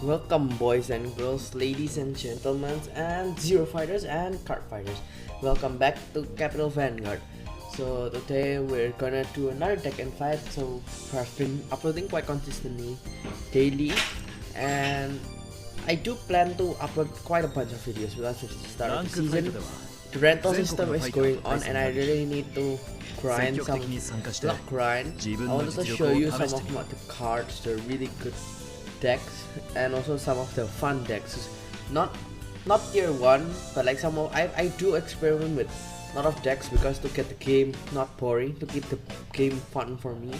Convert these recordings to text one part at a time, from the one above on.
Welcome boys and girls, ladies and gentlemen, and Zero Fighters and Card Fighters. Welcome back to Capital Vanguard. So today we're gonna do another deck and fight. So I've been uploading quite consistently, daily, and I do plan to upload quite a bunch of videos because it's the start of the season. The rental system is going on and I really need to grind some luck grind. I wanted to show you some of the cards, the really good decks, and also some of the fun decks. Not tier 1, but like some of I do experiment with a lot of decks because to get the game not boring, to keep the game fun for me,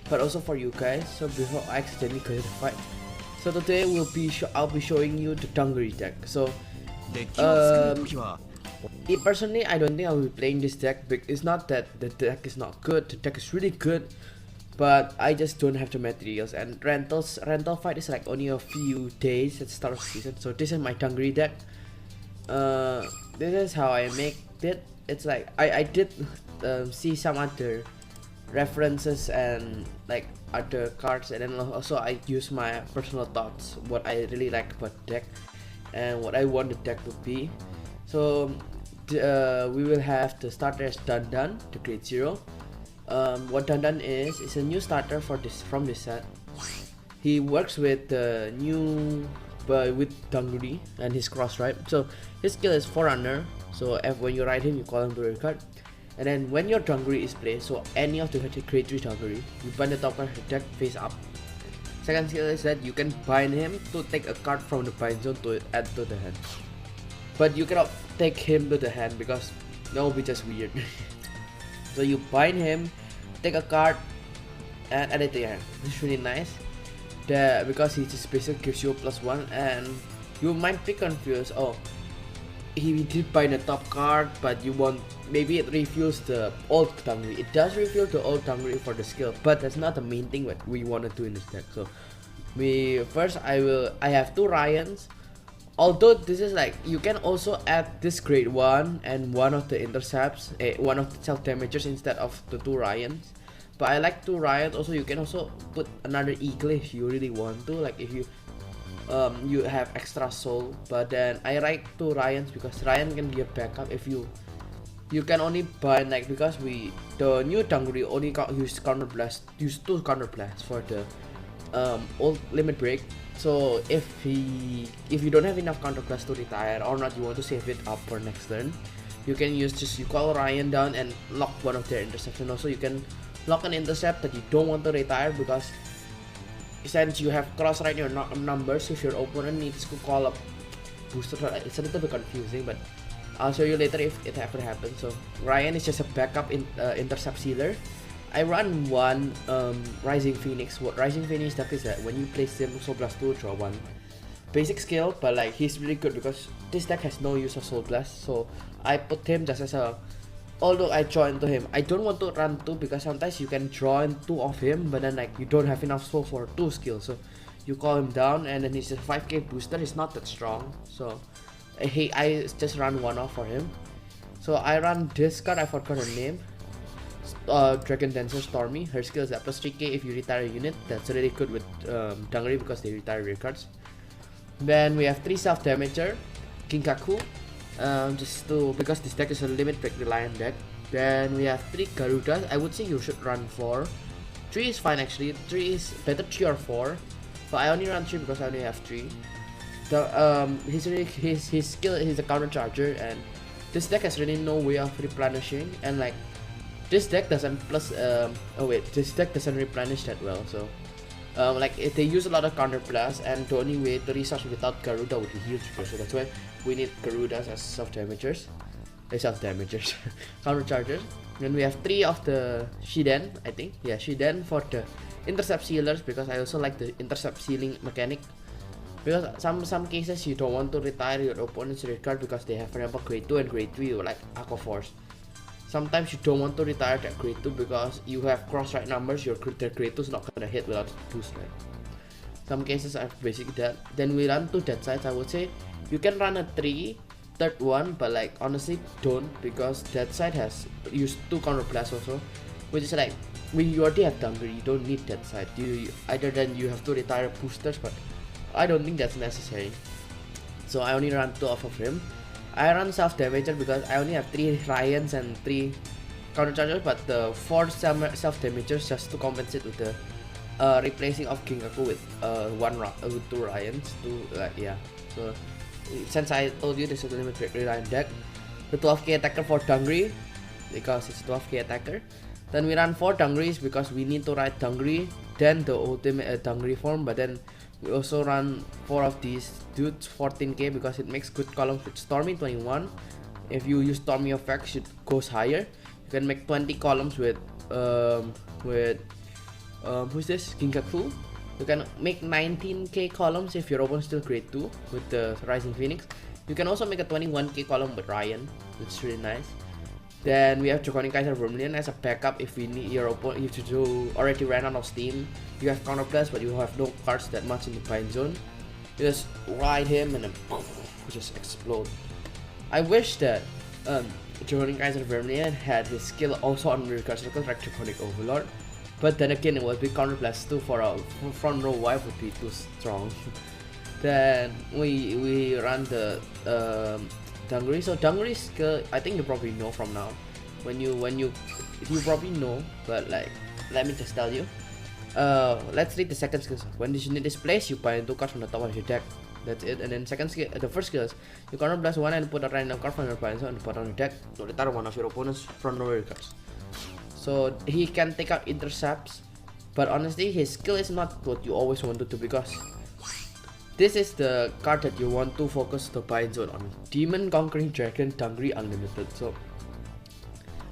but also for you guys. So before I accidentally go to the fight. So today I'll be showing you the Dungaree Deck. So personally, I don't think I'll be playing this deck. It's not that the deck is not good. The deck is really good, but I just don't have the materials. And rental fight is like only a few days at the start of the season. So this is my Dungaree deck. This is how I make it. It's like I did see some other references and like other cards, and then also I use my personal thoughts, what I really like about the deck and what I want the deck to be. So we will have the starter as Dundan, the Grade Zero. What Dundan is a new starter from this set. He works with the new with Dungaree and his cross ride. So his skill is Forerunner. So when you ride him, you call him to your card. And then when your Dungaree is played, so any of the Grade 3 Dungaree, you bind the top card of the deck face up. Second skill is that you can bind him to take a card from the bind zone to add to the hand. But you cannot take him to the hand because that will be just weird. So you bind him, take a card, and add it to your hand. This is really nice. Because he just basically gives you a +1, and you might be confused. Oh, he did bind the top card, but you want maybe it refuels the old Dungaree. It does refuel the old Dungaree for the skill, but that's not the main thing what we want to do in this deck. So I have 2 Ryans. Although this is like, you can also add this grade 1 and one of the intercepts, one of the self damagers instead of the 2 Ryans. But I like 2 Ryans. Also, you can also put another Eagle if you really want to, like if you have extra soul. But then I like 2 Ryans because Ryan can be a backup if you can only bind, like, because the new Dungaree only use 2 counter blasts for the old limit break. So if you don't have enough counter blast to retire, or not, you want to save it up for next turn, you can you call Ryan down and lock one of their intercepts. And also you can lock an intercept that you don't want to retire, because since you have cross right your numbers, if your opponent needs to call up booster, it's a little bit confusing, but I'll show you later if it ever happens. So Ryan is just a backup intercept sealer. I run one Rising Phoenix. What Rising Phoenix does is that when you place him, Soul Blast 2, draw 1. Basic skill, but like he's really good because this deck has no use of Soul Blast. So I put him just as a, although I draw into him, I don't want to run 2 because sometimes you can draw in 2 of him, but then like you don't have enough soul for 2 skills. So you call him down, and then he's a 5k booster. He's not that strong, so I just run 1 off for him. So I run this card, I forgot her name. Dragon Dancer Stormy. Her skill is at +3k if you retire a unit. That's really good with Dungaree because they retire rear cards. Then we have 3 self damager, Kinkaku, because this deck is a limit break reliant deck. Then we have 3 Garudas. I would say you should run 4. 3 is fine actually. 3 is better 3 or 4, but I only run 3 because I only have 3. His skill is a counter charger, and this deck has really no way of replenishing, and like this deck doesn't this deck doesn't replenish that well. So like they use a lot of counter blast, and the only way to resource without Garuda would be heal trigger. So that's why we need Garudas as self damagers, counter chargers. Then we have 3 of the Shiden, I think. Yeah, Shiden for the intercept sealers, because I also like the intercept sealing mechanic. Because some cases you don't want to retire your opponent's red card because they have, for example, grade 2 and grade 3 or like Aqua Force. Sometimes you don't want to retire that grade 2 because you have cross right numbers, their grade 2 is not gonna hit without boost, right? Some cases are basically that. Then we run 2 dead sides. I would say you can run a 3 third one, but like honestly don't, because dead side has used 2 counter blasts also, which is like, you already have Dungaree, you don't need dead side. Either then you have to retire boosters, but I don't think that's necessary. So I only run 2 off of him. I run self damager because I only have 3 Ryans and 3 counter chargers, but the 4 self damagers just to compensate with the replacing of Gingaku with with 2 Ryans. Yeah. So since I told you this is a limit break Ryan deck, the 12k attacker for Dungaree because it's 12k attacker. Then we run 4 Dungarees because we need to ride Dungaree, then the ultimate Dungaree form, but then we also run 4 of these dudes 14k because it makes good columns with Stormy 21. If you use Stormy effects, it goes higher. You can make 20 columns with who's this? Gingaku. You can make 19k columns if your opponent still grade 2 with the Rising Phoenix. You can also make a 21k column with Ryan, which is really nice. Then we have Draconic Kaiser Vermilion as a backup if we need your opponent. If you already ran out of steam, you have counter blast but you have no cards that much in the bind zone. You just ride him and then poof, just explode. I wish that Draconic Kaiser Vermilion had his skill also on Recurve Circle like Draconic Overlord. But then again, it would be counter blast too for our front row wipe would be too strong. Then we run the Dungaree. So Dungaree skill, I think you probably know from now. You probably know, but like let me just tell you. Let's read the second skill. When this unit is placed, you bind 2 cards from the top of your deck. That's it. And then second skill, the first skill is you counter blast 1 and put a random card from your bind zone and put on your deck to retire one of your opponent's front row cards. So he can take out intercepts, but honestly his skill is not what you always wanted to because this is the card that you want to focus the bind zone on. Demon Conquering Dragon Dungaree Unlimited. So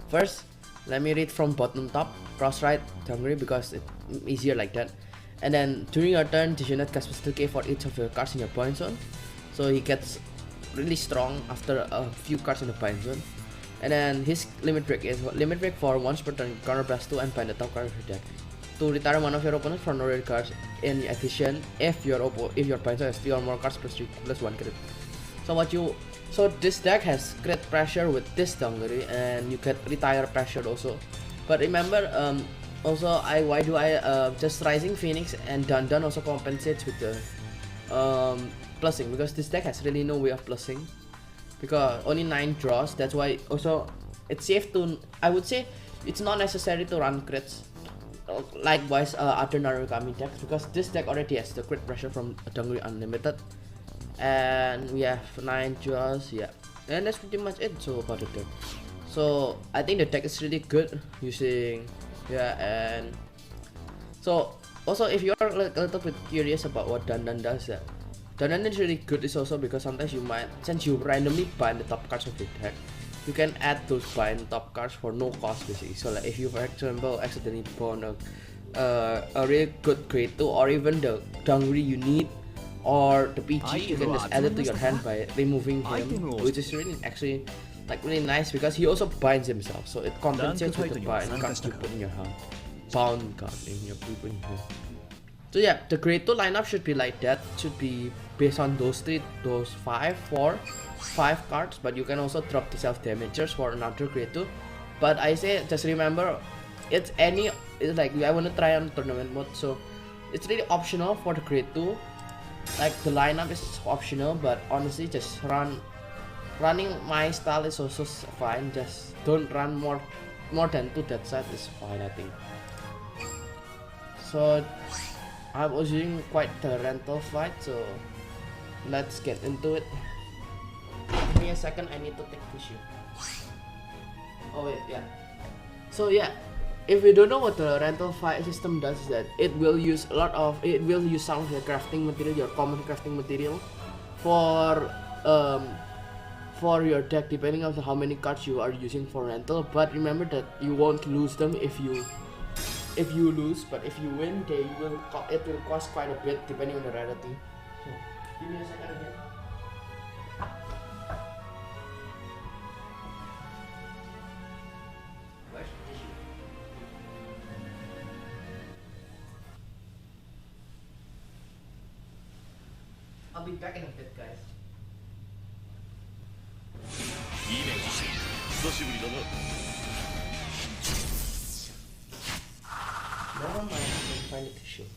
first, let me read from bottom top. Cross right Dungaree because it's easier like that. And then during your turn, this unit casts Pistol K for each of your cards in your bind zone. So he gets really strong after a few cards in the bind zone. And then his limit break is limit break for once per turn, counter blast 2 and bind the top card of your deck to retire one of your opponent's front row cards. In addition, if your bind zone has 3 or more cards plus 1 crit. So this deck has crit pressure with this Dungaree, and you can retire pressure also. But remember, also just Rising Phoenix and Dun also compensates with the plussing because this deck has really no way of plussing. Because only 9 draws, that's why also it's safe to, I would say it's not necessary to run crits. Likewise other Narukami decks because this deck already has the crit pressure from Dungaree Unlimited. And we have 9 draws, yeah. And that's pretty much it so about the deck. So I think the deck is really good using, yeah. And so also if you're like a little bit curious about what Dun does, yeah. Dun is really good is also because sometimes you might, since you randomly bind the top cards of your deck, you can add those bind top cards for no cost basically. So like if you for example accidentally bound a really good grade 2 or even the Dungaree you need or the PG, you can just add it to your hand by removing him, which is really actually like really nice because he also binds himself, so it compensates with the bind cards you put in your hand, bound card in your people in here. So yeah, the grade 2 lineup should be like that, should be based on those 5 cards, but you can also drop the self damagers for another grade 2. But I say just remember, it's like I want to try on tournament mode, so it's really optional for the grade 2. Like the lineup is optional, but honestly just running my style is also fine. Just don't run more than 2 that side is fine, I think. So I was using quite the rental fight, so let's get into it. Give me a second, I need to take tissue. Oh wait, yeah. So yeah, if you don't know what the rental fight system does, is that it will use some of your crafting material, your common crafting material, for your deck depending on how many cards you are using for rental. But remember that you won't lose them if you lose, but if you win, it will cost quite a bit depending on the rarity. So give me a second again. Where's the tissue? I'll be back in a bit, guys. Never mind, I can find the tissue.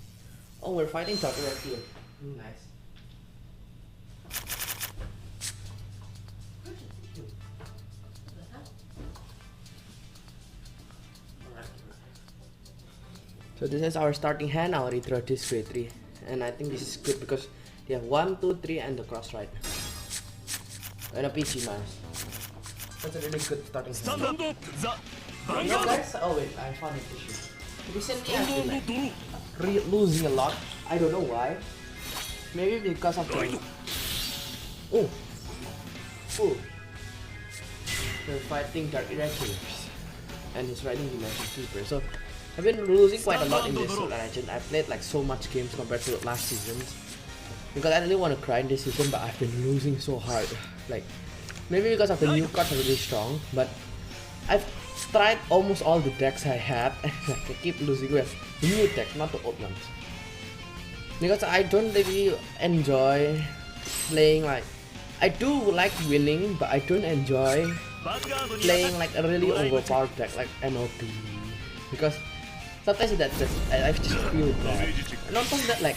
Oh, we're fighting Dungaree here. Nice. So this is our starting hand. I already draw this grade 3, and I think this is good because they have 1, 2, 3, and the cross right, and a PG mask. That's a really good starting hand. You know guys, oh wait, I found an issue. Recently I've been like losing a lot. I don't know why. Maybe because of the they're fighting Dark Irregulars, and he's riding Dimension Keeper. So I've been losing quite a lot in this legend. I played like so much games compared to last seasons because I really want to grind this season, but I've been losing so hard. Like maybe because of the new cards are really strong, but I've tried almost all the decks I had, and like, I keep losing with new deck, not the old ones. Because I don't really enjoy playing like I do like winning, but I don't enjoy playing like a really overpowered deck like NOP, because sometimes I just feel bad. And on top of that, like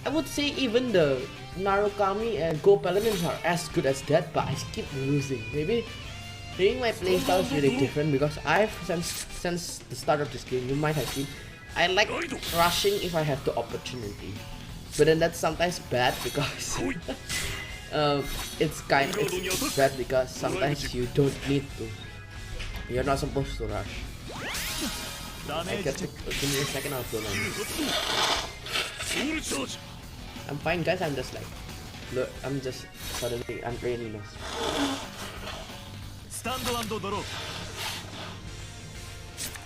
I would say even the Narukami and Go Paladins are as good as that, but I keep losing. Maybe my playstyle is really different because since the start of this game, you might have seen I like rushing if I have the opportunity, but then that's sometimes bad because it's bad because sometimes you don't need to. You're not supposed to rush. I get to give me a second, I'll go on. I'm fine guys, I'm just like look, I'm really lost.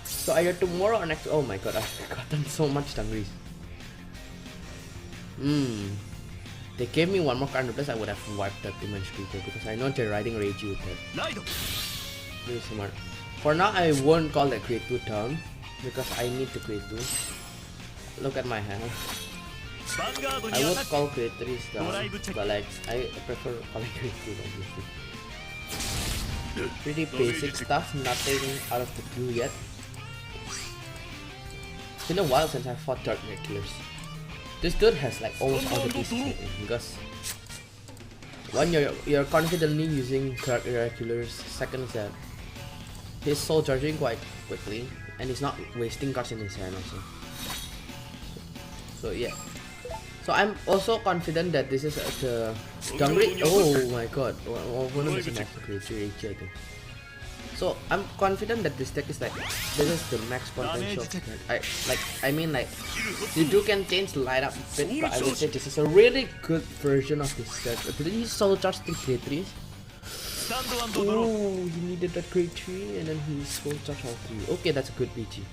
So either tomorrow or next. Oh my god, I've gotten so much Dungarees. They gave me one more card replace, I would have wiped that Dimension Keeper because I know they're riding Reiji with that. Really smart. For now, I won't call that grade 2 down because I need the grade 2. Look at my hand. I would call grade 3 down, but like I prefer calling grade 2 obviously. Pretty basic stuff, nothing out of the blue yet. It's been a while since I fought Dark Regulars. This dude has like almost all the pieces in it because one, you're confidently using Dark Regulars. Second is that he's soul charging quite quickly and he's not wasting cards in his hand also. So yeah. So I'm also confident that this is the Dungaree. Oh my god, one of the max grade 3 I think. So I'm confident that this deck is like this is the max potential of the deck. I mean like you do can change the lineup a bit, but I would say this is a really good version of this deck. Didn't he soul charge the grade 3s? Oh, he needed that grade 3 and then he soul charge all 3. Okay, that's a good BG.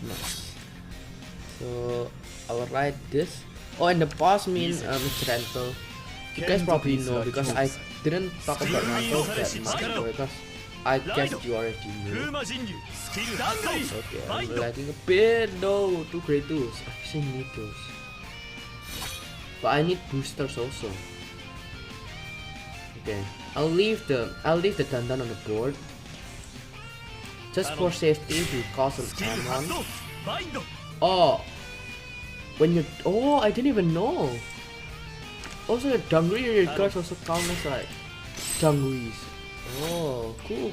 Nice. So I'll write this. Oh, and the boss means Mr. Rental. You guys probably know because I didn't talk about Rental that much because I guess you already knew. Okay, I'm lagging a bit. No, 2 grade 2s. I actually need those. But I need boosters also. Okay, I'll leave the Dandan on the board just for safety because of M1. Oh. When you I didn't even know. Also, the Dungaree cards also count as like Dungarees. Oh, cool.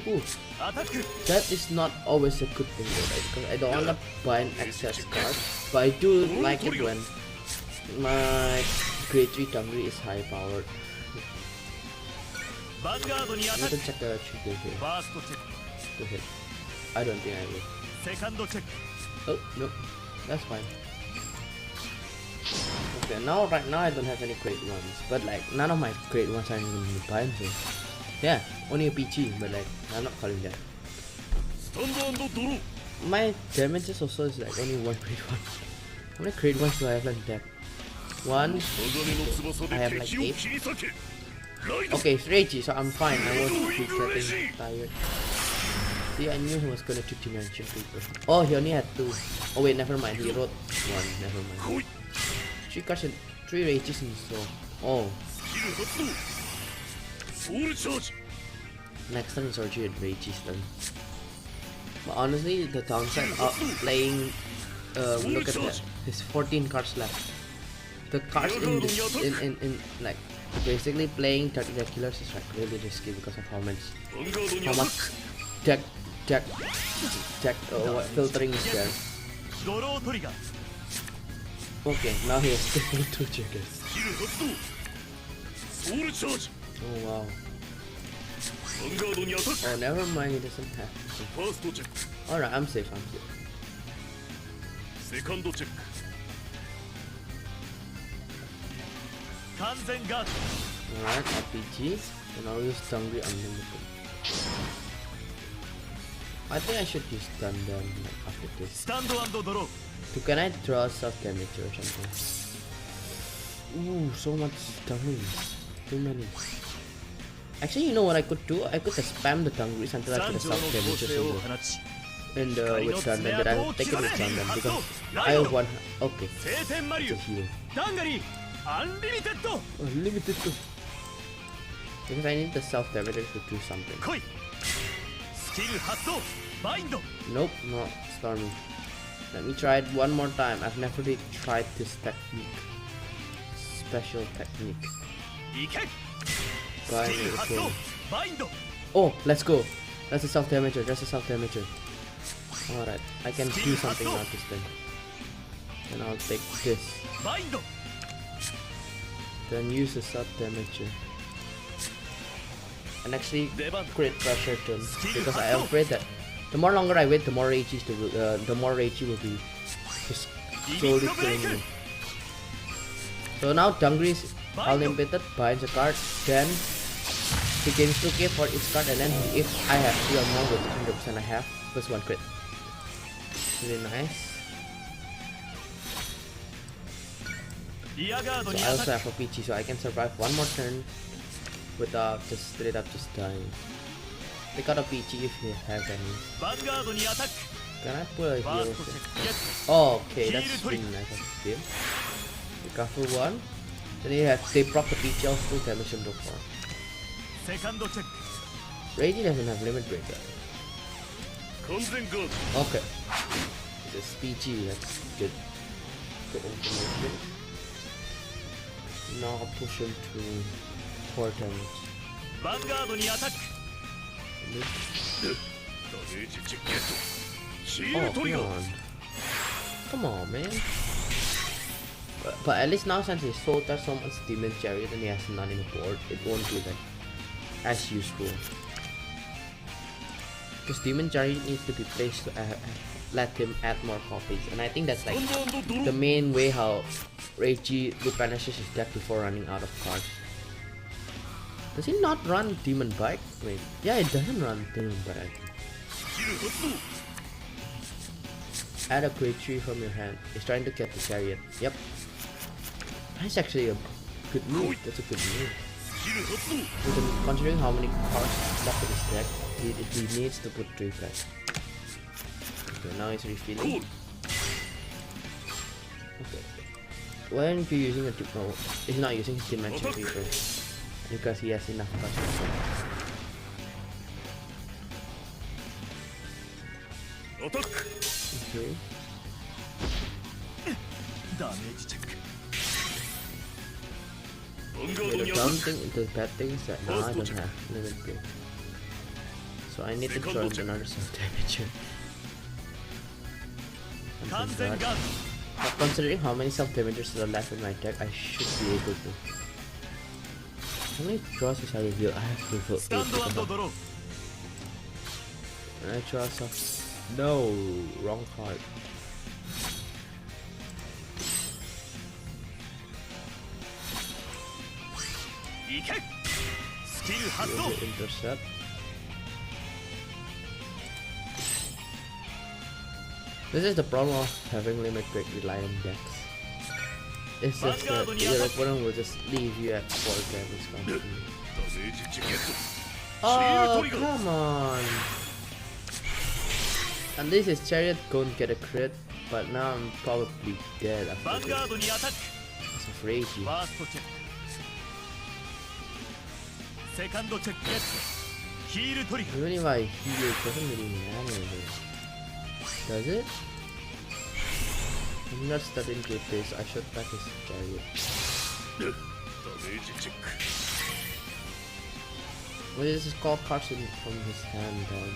That is not always a good thing though, right? Because I don't wanna buy an excess card, but I do like it when my grade 3 Dungaree is high powered. I need to check the trigger here. To hit. I don't think I will. Oh no, that's fine. Okay, right now I don't have any great ones, but like none of my great ones are even in the biome, so yeah, only a PG, but like I'm not calling that. My damages also is like only 1 grade 1. How many grade 1s do I have like that? 1, I have like 8. Okay, it's Reiji, so I'm fine. I was getting tired. See, I knew he was gonna do Dimension Keeper. Oh, he only had 2. Oh wait, never mind, he wrote 1, never mind. 3 cards and 3 rages in the store. Oh. Next turn is Orgy and Rages turn. But honestly, the downside of playing, look at that, there's 14 cards left. the cards in this, in like basically playing 30 deck killers is like really risky because of how much deck filtering is there. Okay, now he has 2 checkers. Oh wow. Oh, never mind, he doesn't have. Alright, I'm safe. Alright, RPG. And I'll use Dungaree Unlimited. I think I should use Dungaree after this. So can I draw self damage or something? Ooh, so much Dungaree. Too many. Actually, you know what I could do? I could just spam the Dungarees until I get a self damage in the with Gundam, but I'll take it with Gundam because I have one. Okay, it's a heal. Unlimited too. Because I need the self damage to do something. Nope, not Stormy. Let me try it one more time. I've never really tried this technique. Special technique. Oh, let's go. That's a self damager. Alright, I can do something now this time. And I'll take this. Then use a self damager. And actually create pressure turn because I am afraid that the more longer I wait, the more ragey will be just slowly killing me. So now Dungaree is unlimited, binds a card, then he gains 2k for each card, and then if I have 3 or more, with 100% I have, plus 1 crit. Really nice. So I also have a PG, so I can survive one more turn without just straight up just dying. Pick out a PG if he has any. Can I put a heal? Oh, okay, that's really nice of him. Recover 1. Then they proc the PG, I'll still damage him to 4. Ragey doesn't have limit breaker. Okay. This is PG, that's good. Good information. Now I'll push him to 4 damage. Oh, come on, man. But at least now since he sold that so much Demon Chariot and he has none in the board, it won't be like as useful. Because Demon Chariot needs to be placed to let him add more copies, and I think that's like the main way how Ragey replenishes his deck before running out of cards. Does he not run Demon Bike? Wait, yeah, it doesn't run Demon Bike. Add a creature from your hand. He's trying to get the Chariot. Yep. That's actually a good move. That's a good move. Considering how many cards left in his deck, he needs to put 3 back. Okay, now he's refilling. Okay. Why aren't you using a no, he's not using his dimension paper because he has enough cards. Okay. The bad thing is that now I don't have limit break. So I need to throw in another self damage. But considering how many self damages are left in my deck, I should be able to. How many draws is I reveal? I have to reveal 8. And I draw some. No, wrong card. Intercept. This is the problem of having limit break reliant decks. It's just that your opponent will just leave you at 4 damage constantly. Oh, come on! At least his Chariot couldn't get a crit, but now I'm probably dead after this. It's a Ragey. Even if I heal, it doesn't really matter. Does it? I'm not studying good days. I should back his chariot. What is this called cards from his hand down?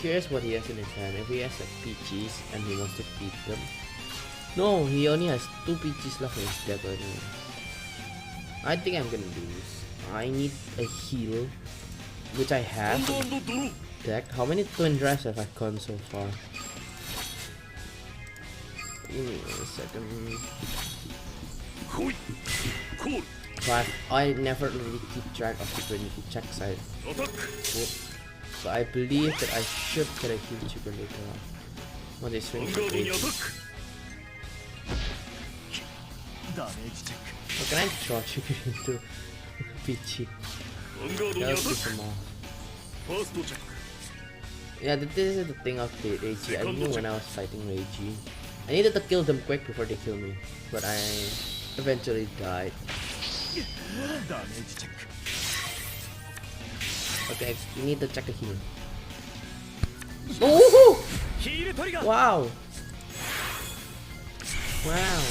Curious what he has in his hand. If he has like peaches and he wants to beat them. No, he only has 2 peaches left in his deck anyway. I think I'm gonna lose. I need a heal, which I have. Deck. How many twin drives have I gone so far? Give me a second. 5. I never really keep track of the 20 check side. So I believe that I should get a heal trigger later on. When they swing for pages. How can I draw trigger into PG? That'll piss him off. Yeah, this is the thing of the Reiji. I knew when I was fighting Reiji. I needed to kill them quick before they kill me. But I eventually died. Okay, you need to check a heal. Oh! Wow! Wow!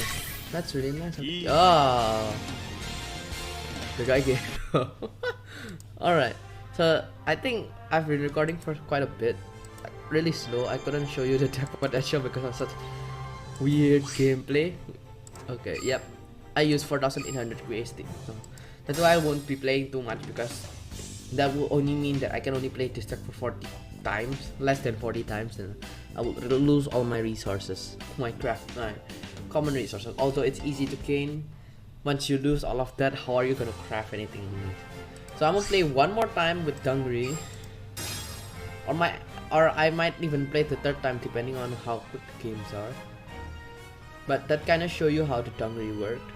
That's really nice. Oh! The guy gave Alright, so I think I've been recording for quite a bit. Really slow. I couldn't show you the deck potential because of such weird gameplay. Okay, yep. I use 4800 QST. So that's why I won't be playing too much, because that will only mean that I can only play this deck for 40 times, less than 40 times, and I will lose all my resources, my common resources. Although it's easy to gain, once you lose all of that, how are you gonna craft anything new? So I'm gonna play one more time with Dungaree, or I might even play the 3rd time depending on how quick the games are. But that kind of show you how the Dungaree worked.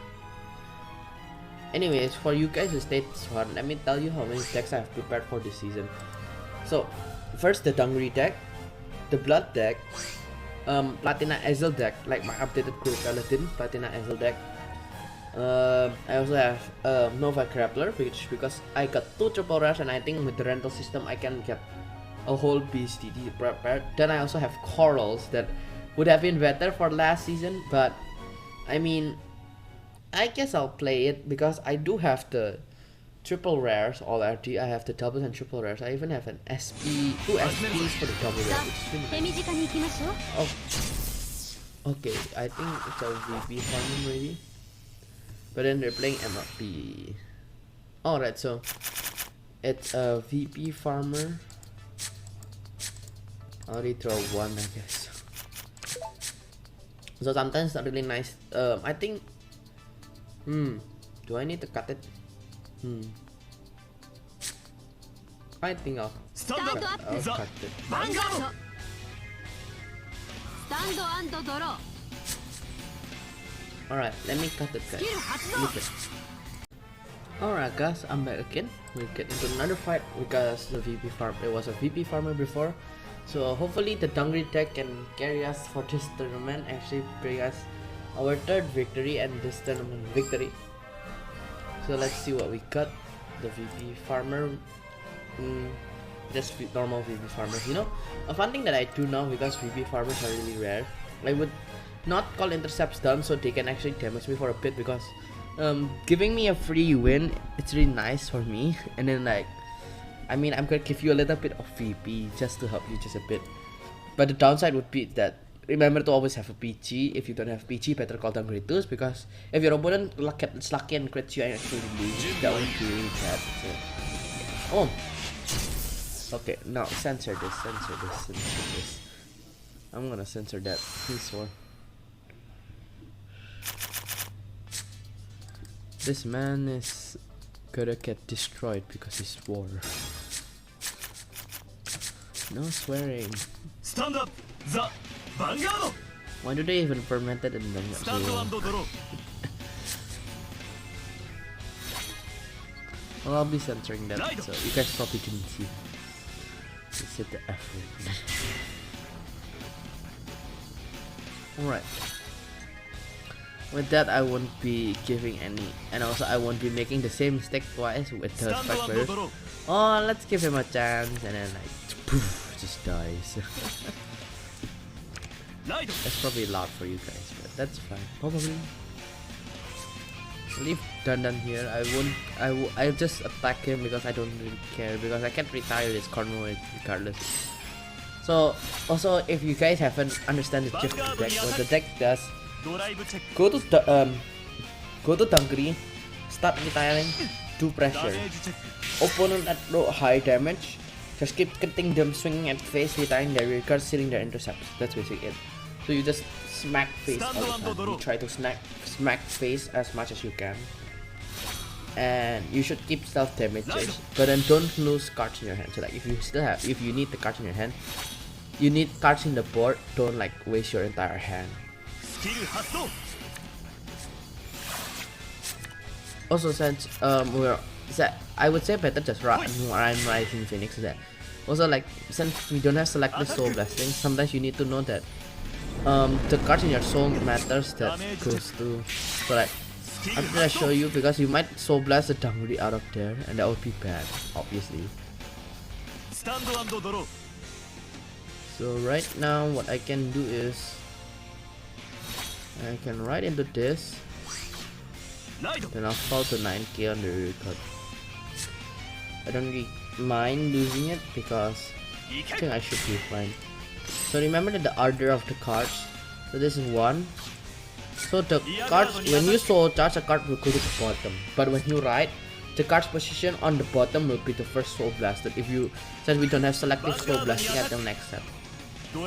Anyways, for you guys who stayed this far, let me tell you how many decks I have prepared for this season. So, first the Dungaree deck, the Blood deck, Platina Ezel deck, like my updated Cool Paladin Platina Ezel deck. I also have Nova Grappler, because I got 2 triple rares, and I think with the rental system I can get a whole BSTD prepared. Then I also have Corals that would have been better for last season, but I mean, I guess I'll play it because I do have the triple rares already. I have the doubles and triple rares. I even have an SP, 2 SPs for the double rares. Oh. Okay, I think it's a VP farming maybe. But then they're playing MLP. Alright, so it's a VP farmer. I already throw 1, I guess. So sometimes it's not really nice. I think. Do I need to cut it? I think I'll cut it. Alright, let me cut it, guys. Look it. Alright, guys, I'm back again. We'll get into another fight because the VP farm. It was a VP farmer before. So hopefully the Dungaree deck can carry us for this tournament, actually bring us our 3rd victory and this tournament victory. So let's see what we got. The VP farmer, just normal VP farmers. You know, a fun thing that I do now, because VP farmers are really rare, I would not call intercepts done so they can actually damage me for a bit, because giving me a free win, it's really nice for me. And then like, I mean, I'm gonna give you a little bit of VP just to help you just a bit. But the downside would be that remember to always have a PG. If you don't have PG, better call down Grade 2s, because if your opponent is lucky and crits you and actually lose, that would be really bad. So. Oh! Okay, now censor this. I'm gonna censor that. Please, war. This man is gonna get destroyed because he swore. No swearing. Stand up, the Vanguard. Why do they even ferment it in Vanguard Zero? Well, I'll be censoring that, so you guys probably didn't see. Just hit the F word. Alright. With that, I won't be giving any, and also I won't be making the same mistake twice with the spike players. Oh, let's give him a chance, and then like, poof, just dies. That's probably loud for you guys, but that's fine. Probably. Leave Dun here. I'll just attack him because I don't really care, because I can't retire this corner regardless. So also, if you guys haven't understand the gist of the deck, what the deck does, go to Dungaree, start retiring, do pressure. Opponent at low high damage, just keep getting them swinging at face, retiring their rear guard, sealing their intercepts. That's basically it. So you just smack face all the time. You try to smack face as much as you can, and you should keep stealth damages, but then don't lose cards in your hand. So like if you need the cards in your hand, you need cards in the board. Don't like waste your entire hand. Also, since I would say better just run Rising Phoenix. That also, like, since we don't have selected Soul Blasting, sometimes you need to know that the cards in your soul matters that goes to. So like, I'm gonna show you, because you might Soul Blast the Dungaree out of there, and that would be bad, obviously. So right now, what I can do is I can ride into this, then I'll fall to 9k on the record. I don't really mind losing it because I think I should be fine. So remember that the order of the cards. So this is 1. So the cards, when you soul charge, a card will go to the bottom. But when you ride, the card's position on the bottom will be the first soul blasted. If you, since we don't have selective soul blasting at the next step. Draw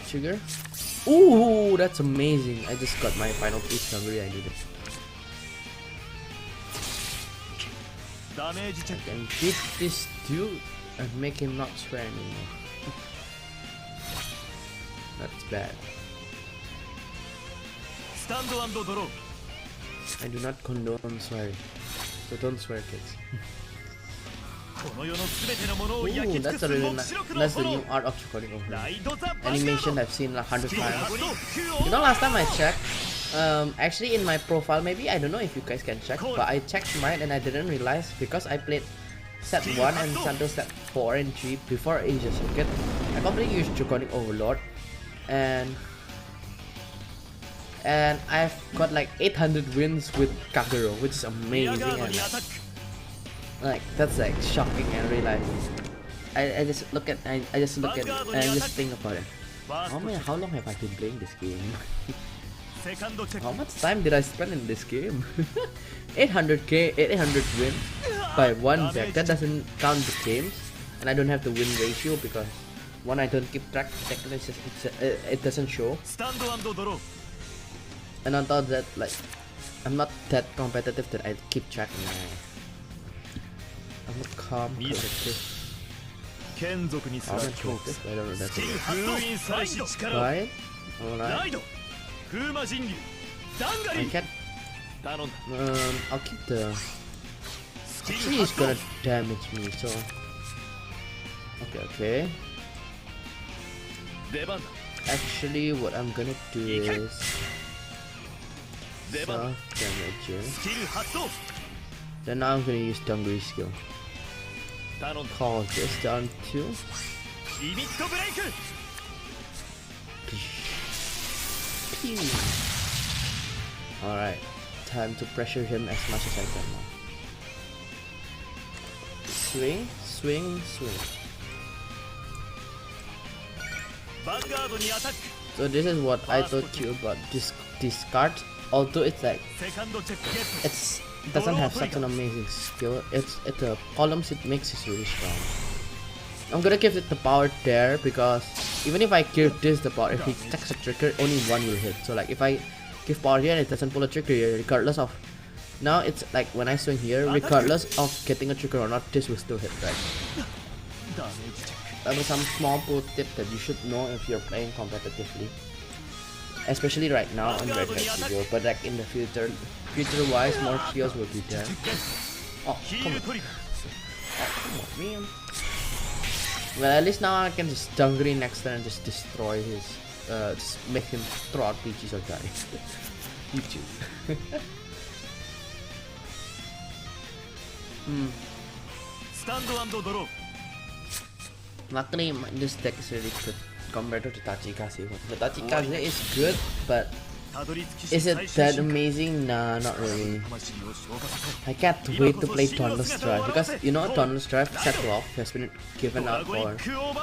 trigger. Ooh, that's amazing! I just got my final piece. Dungaree, I need it. I can beat this dude and make him not swear anymore. That's bad. I do not condone swearing, so don't swear, kids. Ooh, that's a really nice. That's the new art of recording over. Animation I've seen 100 times. You know, last time I checked, actually in my profile, maybe I don't know if you guys can check, but I checked mine and I didn't realize, because I played set 1 and until set 4 and 3 before Asia Circuit. I completely used Draconic Overlord, and I've got like 800 wins with Kagero, which is amazing, and like that's like shocking. And realize I just look at it and I just think about it. How long have I been playing this game? How much time did I spend in this game? 800k, 800 wins by one deck. That doesn't count the games, and I don't have the win ratio because one, I don't keep track. Technically, it doesn't show. And on top of that, like, I'm not that competitive that I keep track. I'm not calm, collective. I don't know, that's it. Right? Alright. I can't. I'll keep the. Actually, he's gonna damage me, so. Okay. Actually, what I'm gonna do is self-damage. Then now I'm gonna use Dungaree skill. Call this down to. Alright, time to pressure him as much as I can now. Swing, swing, swing. So this is what I told you about this card. Although it's like it doesn't have such an amazing skill. The columns it makes is really strong. I'm gonna give it the power there because even if I give this the power, if he checks a trigger, only one will hit. So like if I give power here and it doesn't pull a trigger here, regardless of, now it's like when I swing here, regardless of getting a trigger or not, this will still hit, right? That was some small pro tip that you should know if you're playing competitively, especially right now on Red Hat Studio. But like in the future wise, more skills will be there. Oh, come on. Oh, come on, man. Well, at least now I can just Dungaree next turn and just destroy his, just make him throw out PGs or die. YouTube. Luckily, this deck is really good compared to the Tachikaze one. The Tachikaze is good, but is it that amazing? Nah, not really. I can't wait to play Thunder's Drive because you know Thunder's Drive set 12 has been given out for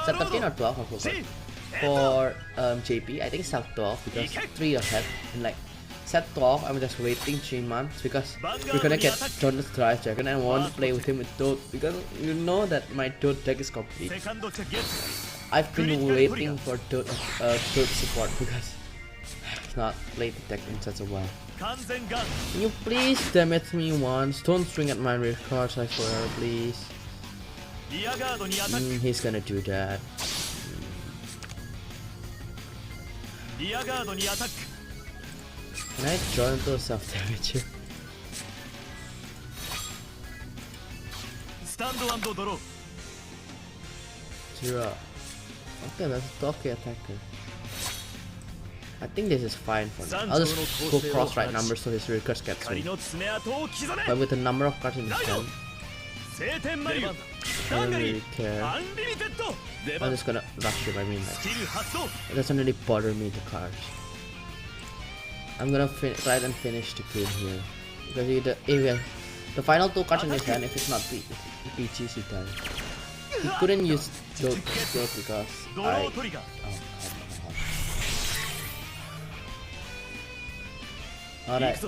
set 13 or 12 I forgot. For JP, I think set 12 because 3 ahead and like set 12 I'm just waiting 3 months because we're gonna get Thunder's Drive Dragon and I want to play with him with Toad because you know that my Toad deck is complete. I've been waiting for Toad support because I've not played the deck in such a while. Can you please damage me once? Don't swing at my rear cards, I swear, please. He's gonna do that. Can I join into self-damage here? Zero. Okay, that's a 12k attacker. I think this is fine for now. I'll just go cross right numbers so his rear cards get swing. But with the number of cards in his hand, I don't really care. I'm just gonna rush him, I mean like, it doesn't really bother me, the cards. I'm gonna try and finish the game here. Because the final 2 cards in his hand, if it's not PGs, he dies. He couldn't use those because Alright.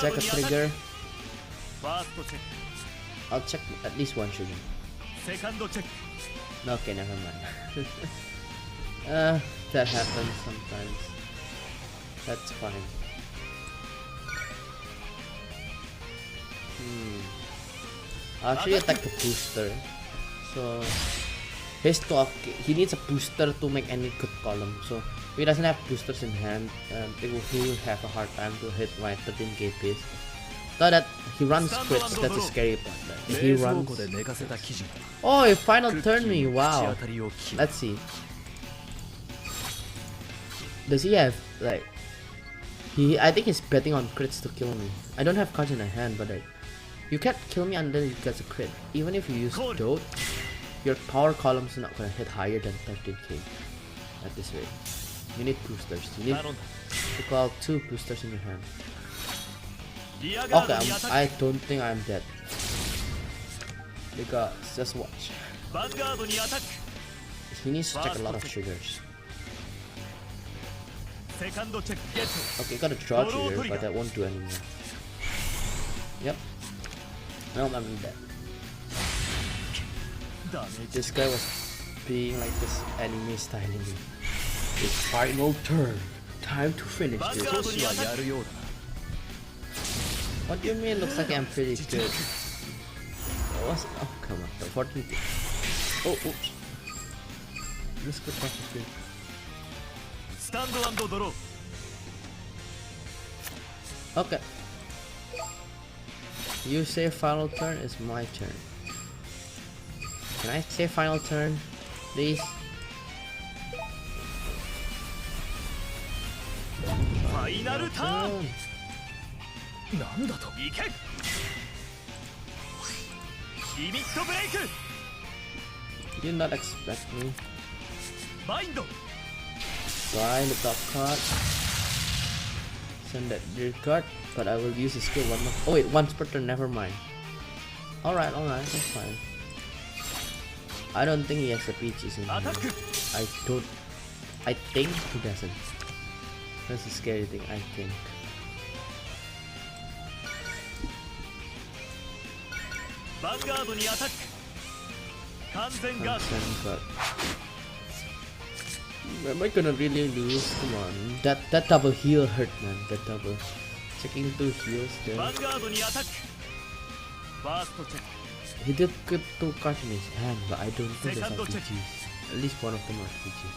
Check a trigger. I'll check at least one trigger. Okay, never mind. That happens sometimes. That's fine. I'll actually attack the booster. So his 12k, he needs a booster to make any good column. So if he doesn't have boosters in hand, he will have a hard time to hit my 13k piece. So that he runs crits, that's a scary part. If he runs... Oh, he final turn me, wow. Let's see. Does he have, like... I think he's betting on crits to kill me. I don't have cards in my hand, but like... You can't kill me until you get a crit. Even if you use Dote, your power columns are not gonna hit higher than 13k at this rate. You need boosters. You need to call 2 boosters in your hand. Okay, I don't think I'm dead. Because, just watch. He needs to check a lot of triggers. Okay, got a draw trigger, but that won't do anymore. Yep. No, I'm dead. This guy was being like this anime styling me. It's final turn. Time to finish this. What do you mean? Looks like I'm pretty good. Oh, come on. 14. Oh, oops. Let's go past the screen. Okay. You say final turn, it's my turn. Can I say final turn, please? Final turn. Did you not expect me? Bind the top card. Send that rear card, but I will use the skill one more. Oh wait, once per turn, never mind. Alright, that's fine. I don't think he has the PGs in here. I think he doesn't. That's the scary thing, I think. Vanguard attack. Am I gonna really lose? Come on. That double heal hurt, man. That double. Checking 2 heals there. He did get 2 cards in his hand, but I don't think there's RPGs. At least one of them are RPGs.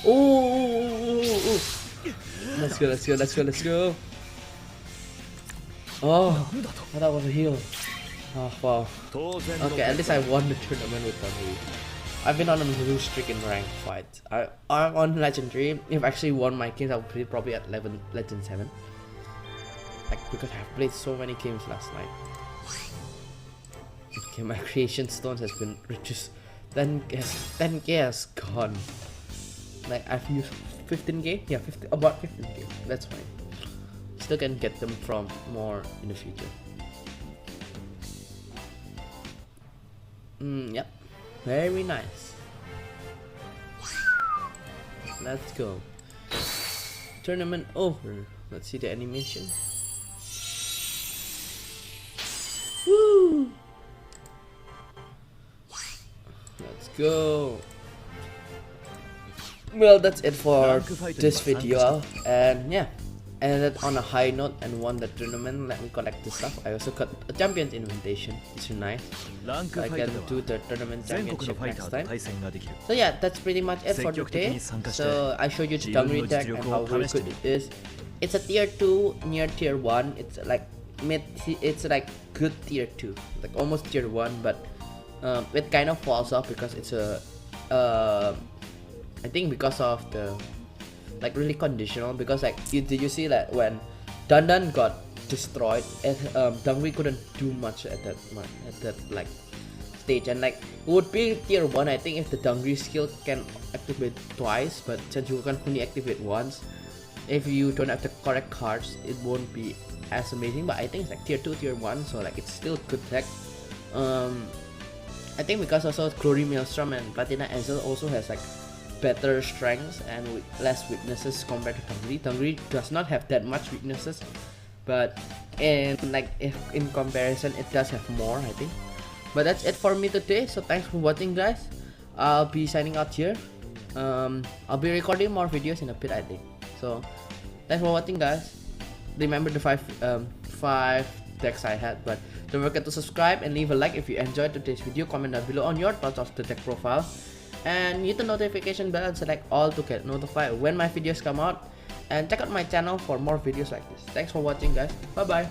Oh! Let's go. Oh, that was a heal. Oh, wow. Okay, at least I won the tournament with Dungaree. I've been on a lose streak in ranked fights. I'm on Legendary. If I actually won my games, I'll be probably at Legend 7. Like, because I've played so many games last night. Okay, my creation stones has been reduced. 10k has gone. Like I've used 15k. Yeah, about 15k. That's fine. Still can get them from more in the future. Yep. Very nice. Let's go. Tournament over. Let's see the animation. Woo! Let's go. Well, that's it for this video, and yeah, ended on a high note and won the tournament. Let me collect the stuff. I also got a champion's invitation, which is nice. So I can do the tournament championship next time. So yeah, that's pretty much it for today. So I showed you the Dungaree deck and how very good it is. It's a tier 2 near tier 1. It's like it's like good tier 2, like almost tier 1, but it kind of falls off because it's a I think because of the like really conditional, because like you see that when Dundan got destroyed, Dungaree couldn't do much at that like stage, and like it would be tier 1 I think if the Dungaree skill can activate twice, but since you can only activate once, if you don't have the correct cards, it won't be as amazing. But I think it's like tier 2, tier 1, so like it's still good tech. I think because also Glory Maelstrom and Platina Ansel also has like better strengths and less weaknesses compared to Dungaree. Dungaree does not have that much weaknesses, but in comparison it does have more, I think. But that's it for me today, so thanks for watching guys. I'll be signing out here. I'll be recording more videos in a bit I think. So thanks for watching guys. Remember the five decks I had, but don't forget to subscribe and leave a like if you enjoyed today's video. Comment down below on your thoughts of the deck profile, and hit the notification bell and select all to get notified when my videos come out, and check out my channel for more videos like this. Thanks for watching guys. Bye bye.